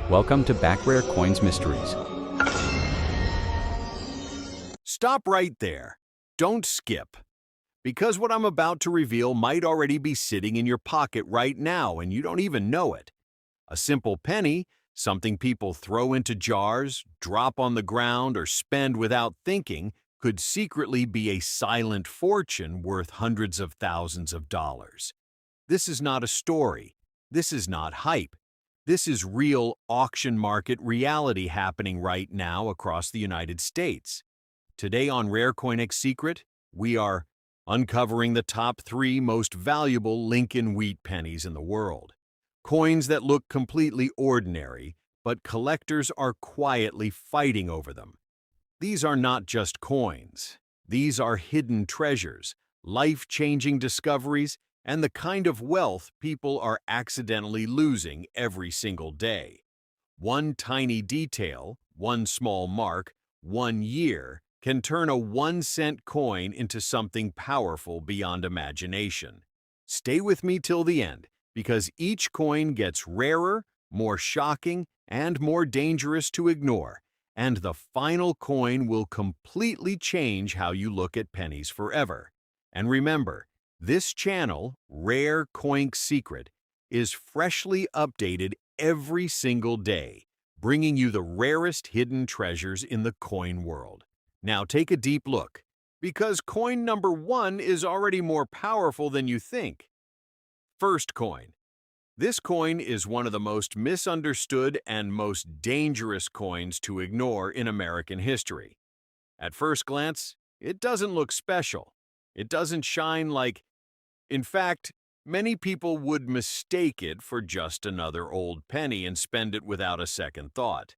Welcome to Back Rare Coins Mysteries. Stop right there. Don't skip. Because what I'm about to reveal might already be sitting in your pocket right now and you don't even know it. A simple penny, something people throw into jars, drop on the ground, or spend without thinking, could secretly be a silent fortune worth hundreds of thousands of dollars. This is not a story. This is not hype. This is real auction market reality happening right now across the United States. Today on Rare Coin X Secret, we are uncovering the top 3 most valuable Lincoln wheat pennies in the world. Coins that look completely ordinary, but collectors are quietly fighting over them. These are not just coins. These are hidden treasures, life-changing discoveries, and the kind of wealth people are accidentally losing every single day. One tiny detail, one small mark, one year can turn a 1-cent coin into something powerful beyond imagination. Stay with me till the end, because each coin gets rarer, more shocking, and more dangerous to ignore, and the final coin will completely change how you look at pennies forever. And remember, this channel, Rare Coin Secret, is freshly updated every single day, bringing you the rarest hidden treasures in the coin world. Now take a deep look, because coin number 1 is already more powerful than you think. First coin. This coin is one of the most misunderstood and most dangerous coins to ignore in American history. At first glance, it doesn't look special. It doesn't shine like... In fact, many people would mistake it for just another old penny and spend it without a second thought.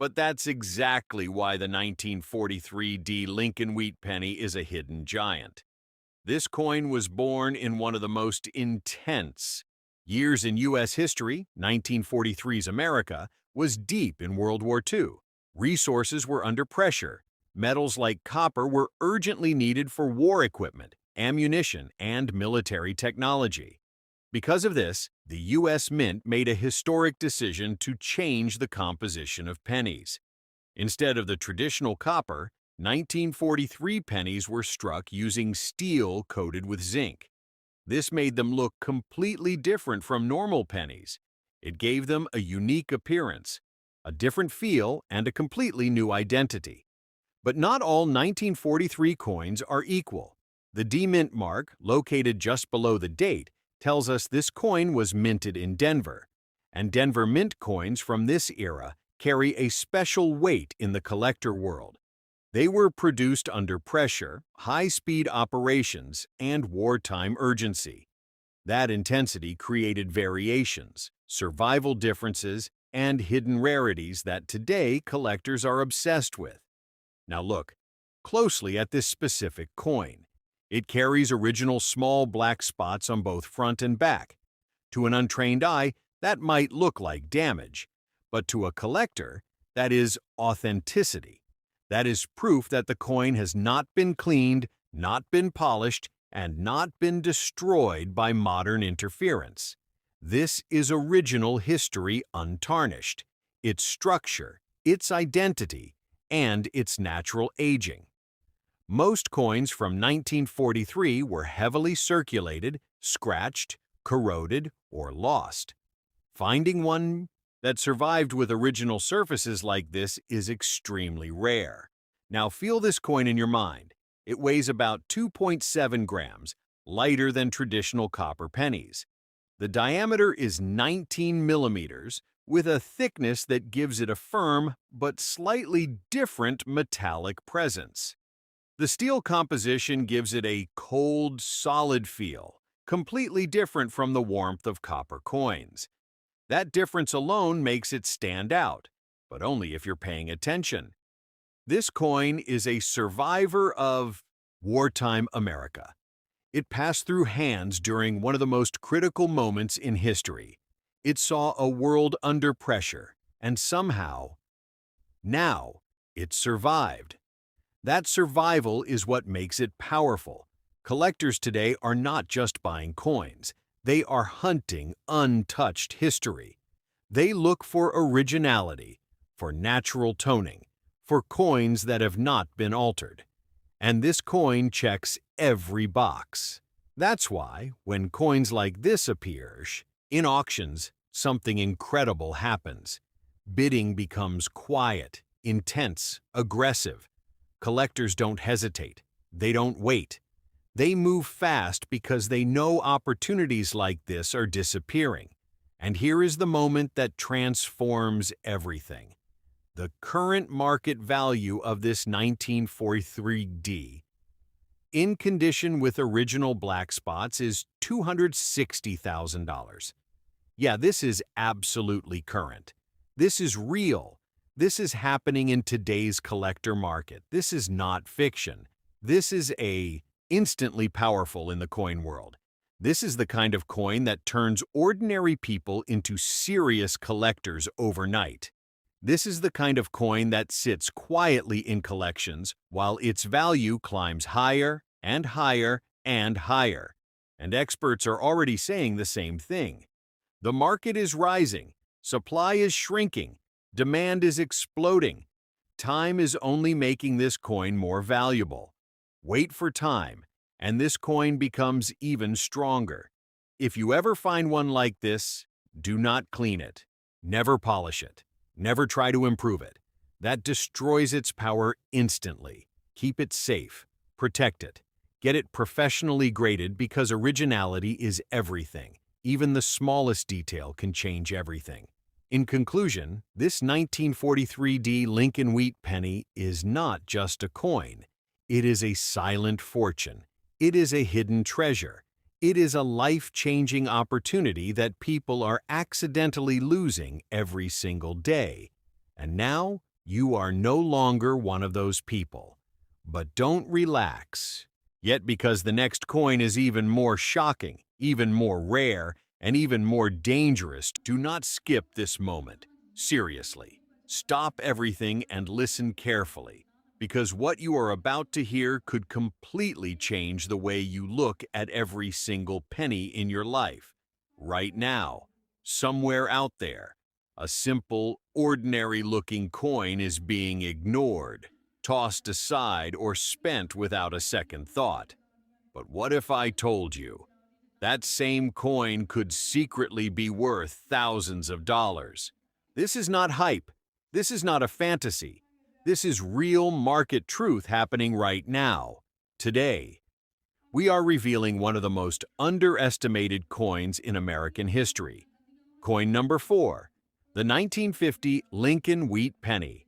But that's exactly why the 1943 D Lincoln wheat penny is a hidden giant. This coin was born in one of the most intense years in U.S. history. 1943's America was deep in World War II. Resources were under pressure. Metals like copper were urgently needed for war equipment, ammunition, and military technology. Because of this, the U.S. Mint made a historic decision to change the composition of pennies. Instead of the traditional copper, 1943 pennies were struck using steel coated with zinc. This made them look completely different from normal pennies. It gave them a unique appearance, a different feel, and a completely new identity. But not all 1943 coins are equal. The D Mint mark, located just below the date, tells us this coin was minted in Denver, and Denver Mint coins from this era carry a special weight in the collector world. They were produced under pressure, high-speed operations, and wartime urgency. That intensity created variations, survival differences, and hidden rarities that today collectors are obsessed with. Now look closely at this specific coin. It carries original small black spots on both front and back. To an untrained eye, that might look like damage, but to a collector, that is authenticity. That is proof that the coin has not been cleaned, not been polished, and not been destroyed by modern interference. This is original history untarnished, its structure, its identity, and its natural aging. Most coins from 1943 were heavily circulated, scratched, corroded, or lost. Finding one that survived with original surfaces like this is extremely rare. Now feel this coin in your mind. It weighs about 2.7 grams, lighter than traditional copper pennies. The diameter is 19 millimeters, with a thickness that gives it a firm but slightly different metallic presence. The steel composition gives it a cold, solid feel, completely different from the warmth of copper coins. That difference alone makes it stand out, but only if you're paying attention. This coin is a survivor of wartime America. It passed through hands during one of the most critical moments in history. It saw a world under pressure, and somehow, now, it survived. That survival is what makes it powerful. Collectors today are not just buying coins. They are hunting untouched history. They look for originality, for natural toning, for coins that have not been altered. And this coin checks every box. That's why, when coins like this appear, in auctions, something incredible happens. Bidding becomes quiet, intense, aggressive. Collectors don't hesitate. They don't wait. They move fast because they know opportunities like this are disappearing. And here is the moment that transforms everything. The current market value of this 1943D, in condition with original black spots, is $260,000. Yeah, this is absolutely current. This is real. This is happening in today's collector market. This is not fiction. This is instantly powerful in the coin world. This is the kind of coin that turns ordinary people into serious collectors overnight. This is the kind of coin that sits quietly in collections while its value climbs higher and higher and higher. And experts are already saying the same thing. The market is rising, supply is shrinking, demand is exploding. Time is only making this coin more valuable. Wait for time, and this coin becomes even stronger. If you ever find one like this, do not clean it. Never polish it. Never try to improve it. That destroys its power instantly. Keep it safe. Protect it. Get it professionally graded because originality is everything. Even the smallest detail can change everything. In conclusion, this 1943D Lincoln Wheat penny is not just a coin. It is a silent fortune. It is a hidden treasure. It is a life-changing opportunity that people are accidentally losing every single day. And now, you are no longer one of those people. But don't relax. Yet because the next coin is even more shocking, even more rare, and even more dangerous, do not skip this moment. Seriously, stop everything and listen carefully, because what you are about to hear could completely change the way you look at every single penny in your life. Right now, somewhere out there, a simple, ordinary-looking coin is being ignored, tossed aside, or spent without a second thought. But what if I told you that same coin could secretly be worth thousands of dollars? This is not hype. This is not a fantasy. This is real market truth happening right now, today. We are revealing one of the most underestimated coins in American history. Coin number 4, the 1950 Lincoln Wheat penny.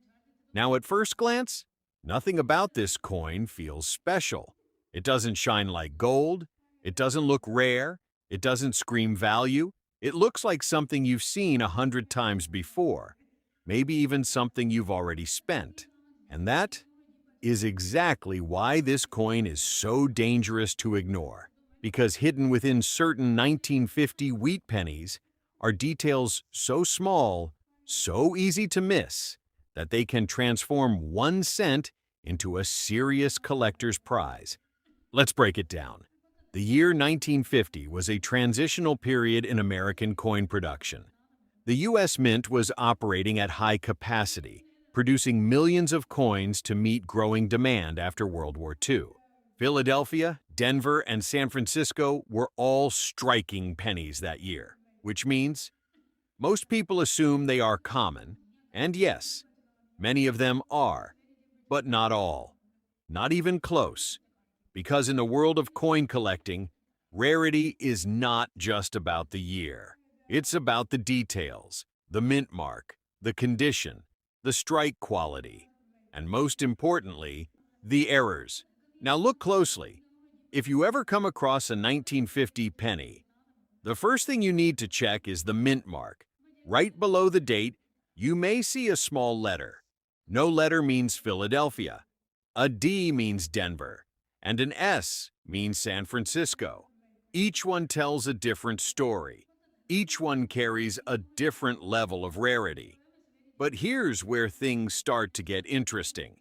Now, at first glance, nothing about this coin feels special. It doesn't shine like gold. It doesn't look rare. It doesn't scream value. It looks like something you've seen 100 times before, maybe even something you've already spent. And that is exactly why this coin is so dangerous to ignore, because hidden within certain 1950 wheat pennies are details so small, so easy to miss, that they can transform 1 cent into a serious collector's prize. Let's break it down. The year 1950 was a transitional period in American coin production. The U.S. Mint was operating at high capacity, producing millions of coins to meet growing demand after World War II. Philadelphia, Denver, and San Francisco were all striking pennies that year, which means most people assume they are common, and yes, many of them are, but not all. Not even close. Because in the world of coin collecting, rarity is not just about the year. It's about the details, the mint mark, the condition, the strike quality, and most importantly, the errors. Now look closely. If you ever come across a 1950 penny, the first thing you need to check is the mint mark. Right below the date, you may see a small letter. No letter means Philadelphia. A D means Denver, and an S means San Francisco. Each one tells a different story. Each one carries a different level of rarity. But here's where things start to get interesting.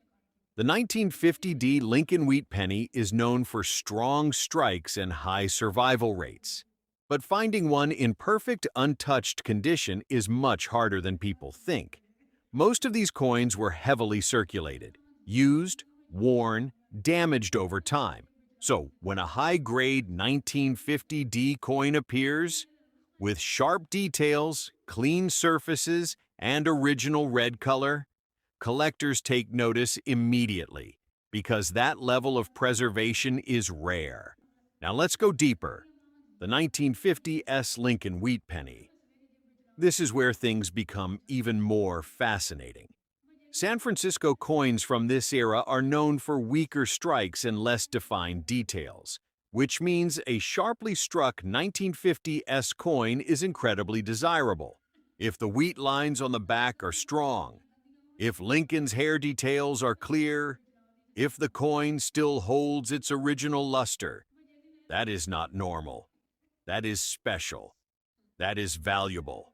The 1950D Lincoln Wheat penny is known for strong strikes and high survival rates. But finding one in perfect, untouched condition is much harder than people think. Most of these coins were heavily circulated, used, worn, damaged over time. So when a high-grade 1950D coin appears, with sharp details, clean surfaces, and original red color, collectors take notice immediately because that level of preservation is rare. Now let's go deeper. The 1950 S. Lincoln wheat penny. This is where things become even more fascinating. San Francisco coins from this era are known for weaker strikes and less defined details, which means a sharply struck 1950 S coin is incredibly desirable. If the wheat lines on the back are strong, if Lincoln's hair details are clear, if the coin still holds its original luster, that is not normal. That is special. That is valuable.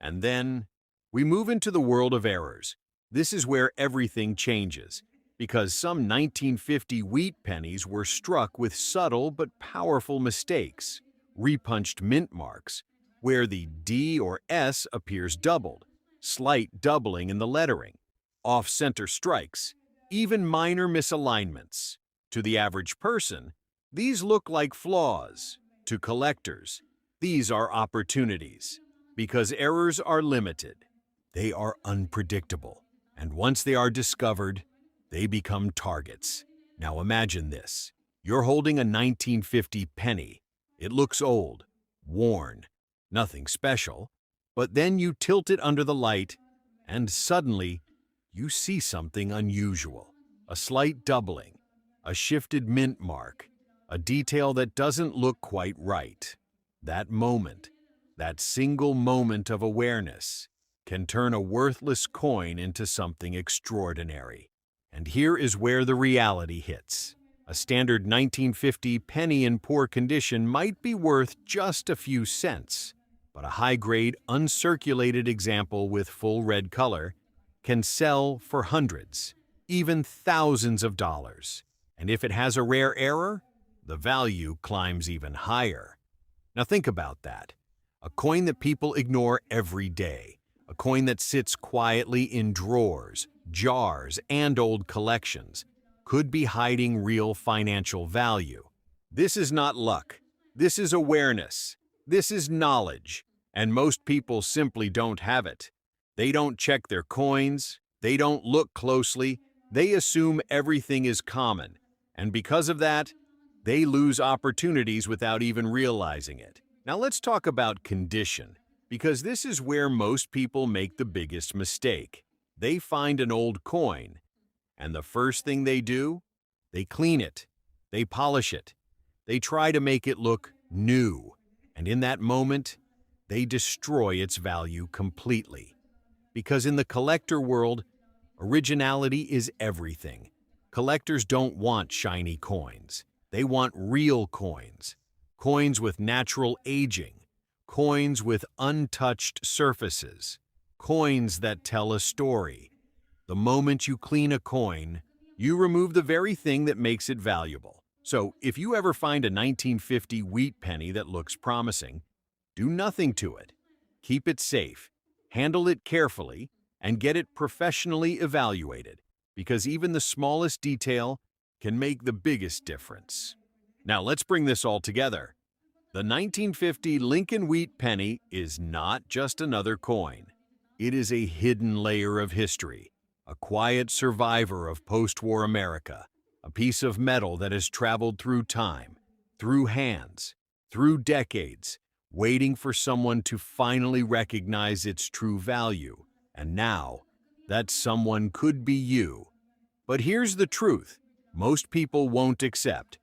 And then we move into the world of errors. This is where everything changes, because some 1950 wheat pennies were struck with subtle but powerful mistakes, repunched mint marks, where the D or S appears doubled, slight doubling in the lettering, off-center strikes, even minor misalignments. To the average person, these look like flaws. To collectors, these are opportunities. Because errors are limited, they are unpredictable, and once they are discovered, they become targets. Now imagine this. You're holding a 1950 penny. It looks old, worn, nothing special, but then you tilt it under the light, and suddenly, you see something unusual. A slight doubling, a shifted mint mark, a detail that doesn't look quite right. That moment, that single moment of awareness, can turn a worthless coin into something extraordinary. And here is where the reality hits. A standard 1950 penny in poor condition might be worth just a few cents, but a high-grade, uncirculated example with full red color can sell for hundreds, even thousands of dollars. And if it has a rare error, the value climbs even higher. Now think about that. A coin that people ignore every day. A coin that sits quietly in drawers, jars, and old collections could be hiding real financial value. This is not luck. This is awareness. This is knowledge. And most people simply don't have it. They don't check their coins. They don't look closely. They assume everything is common. And because of that, they lose opportunities without even realizing it. Now let's talk about condition, because this is where most people make the biggest mistake. They find an old coin, and the first thing they do, they clean it, they polish it, they try to make it look new, and in that moment, they destroy its value completely. Because in the collector world, originality is everything. Collectors don't want shiny coins. They want real coins. Coins with natural aging. Coins with untouched surfaces. Coins that tell a story. The moment you clean a coin, you remove the very thing that makes it valuable. So, if you ever find a 1950 wheat penny that looks promising, do nothing to it. Keep it safe, handle it carefully, and get it professionally evaluated, because even the smallest detail can make the biggest difference. Now let's bring this all together. The 1950 Lincoln wheat penny is not just another coin. It is a hidden layer of history, a quiet survivor of post-war America, a piece of metal that has traveled through time, through hands, through decades, waiting for someone to finally recognize its true value. And now, that someone could be you. But here's the truth. Most people won't accept.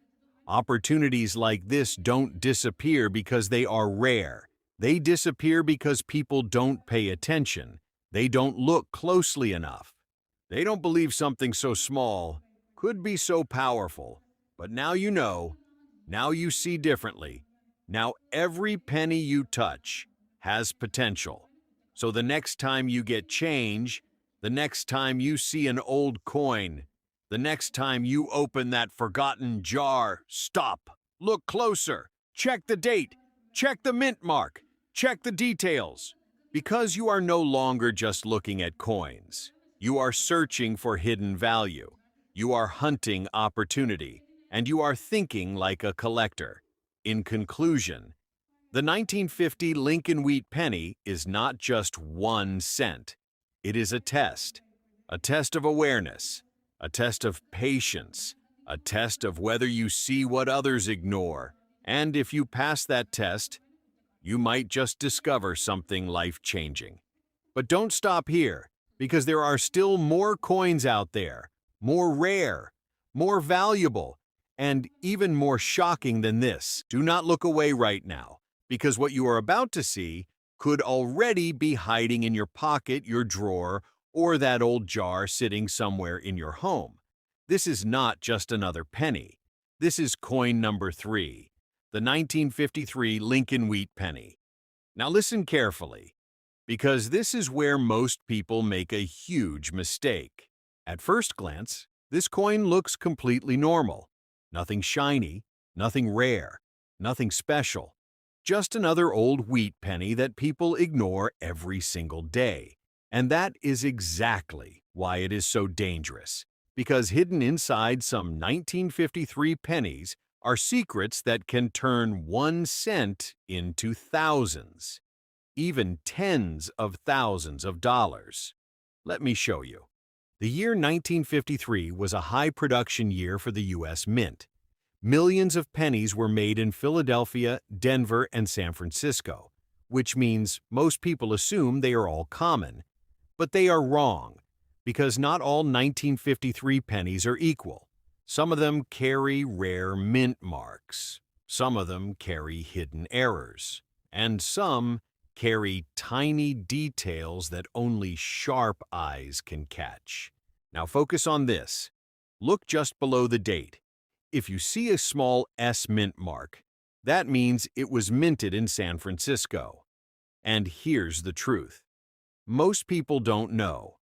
Opportunities like this don't disappear because they are rare. They disappear because people don't pay attention. They don't look closely enough. They don't believe something so small could be so powerful. But now you know. Now you see differently. Now every penny you touch has potential. So the next time you get change, the next time you see an old coin, the next time you open that forgotten jar, stop, look closer, check the date, Check the mint mark. Check the details. Because you are no longer just looking at coins. You are searching for hidden value. You are hunting opportunity. And you are thinking like a collector. In conclusion, the 1950 Lincoln Wheat penny is not just 1 cent. It is a test of awareness, a test of patience, a test of whether you see what others ignore. And if you pass that test, you might just discover something life-changing. But don't stop here, because there are still more coins out there, more rare, more valuable, and even more shocking than this. Do not look away right now, because what you are about to see could already be hiding in your pocket, your drawer, or that old jar sitting somewhere in your home. This is not just another penny. This is coin number 3, the 1953 Lincoln Wheat penny. Now listen carefully, because this is where most people make a huge mistake. At first glance, this coin looks completely normal. Nothing shiny, nothing rare, nothing special. Just another old wheat penny that people ignore every single day. And that is exactly why it is so dangerous. Because hidden inside some 1953 pennies are secrets that can turn 1 cent into thousands, even tens of thousands of dollars. Let me show you. The year 1953 was a high-production year for the U.S. Mint. Millions of pennies were made in Philadelphia, Denver, and San Francisco, which means most people assume they are all common. But they are wrong, because not all 1953 pennies are equal. Some of them carry rare mint marks. Some of them carry hidden errors. And some carry tiny details that only sharp eyes can catch. Now focus on this. Look just below the date. If you see a small S mint mark, that means it was minted in San Francisco. And here's the truth. Most people don't know.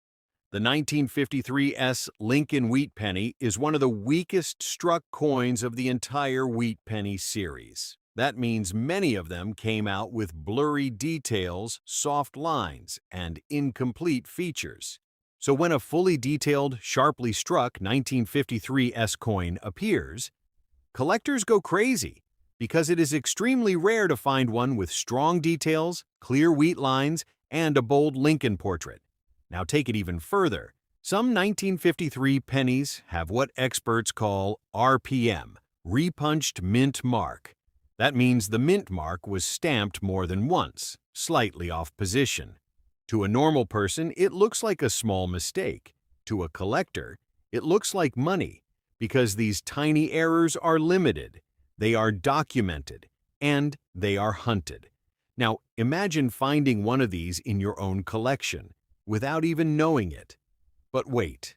The 1953 S Lincoln Wheat penny is one of the weakest struck coins of the entire wheat penny series. That means many of them came out with blurry details, soft lines, and incomplete features. So when a fully detailed, sharply struck 1953 S coin appears, collectors go crazy because it is extremely rare to find one with strong details, clear wheat lines, and a bold Lincoln portrait. Now take it even further. Some 1953 pennies have what experts call RPM, repunched mint mark. That means the mint mark was stamped more than once, slightly off position. To a normal person, it looks like a small mistake. To a collector, it looks like money, because these tiny errors are limited, they are documented, and they are hunted. Now, imagine finding one of these in your own collection, without even knowing it. But wait,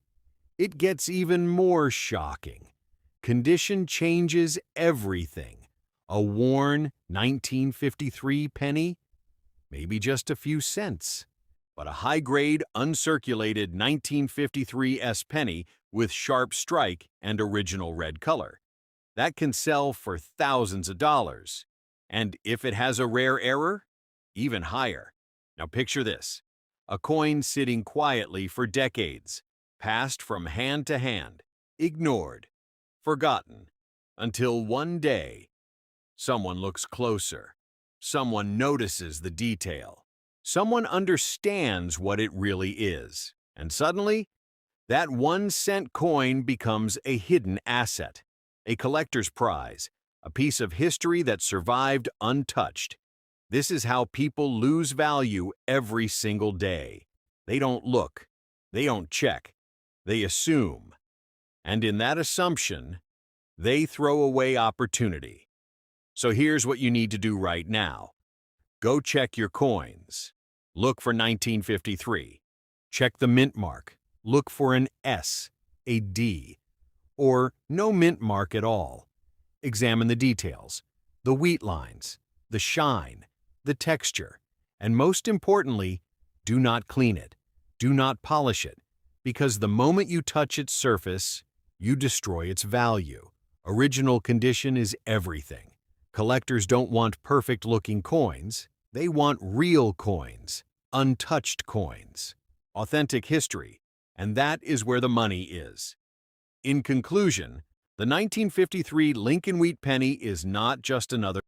it gets even more shocking. Condition changes everything. A worn 1953 penny? Maybe just a few cents. But a high-grade, uncirculated 1953 S penny with sharp strike and original red color. That can sell for thousands of dollars. And if it has a rare error, even higher. Now picture this. A coin sitting quietly for decades, passed from hand to hand, ignored, forgotten, until one day, someone looks closer. Someone notices the detail. Someone understands what it really is. And suddenly, that 1 cent coin becomes a hidden asset, a collector's prize, a piece of history that survived untouched. This is how people lose value every single day. They don't look, they don't check, they assume. And in that assumption, they throw away opportunity. So here's what you need to do right now. Go check your coins. Look for 1953. Check the mint mark. Look for an S, a D, or no mint mark at all. Examine the details, the wheat lines, the shine, the texture, and most importantly, do not clean it, do not polish it, because the moment you touch its surface, you destroy its value. Original condition is everything. Collectors don't want perfect-looking coins. They want real coins, untouched coins, authentic history, and that is where the money is. In conclusion, the 1953 Lincoln Wheat penny is not just another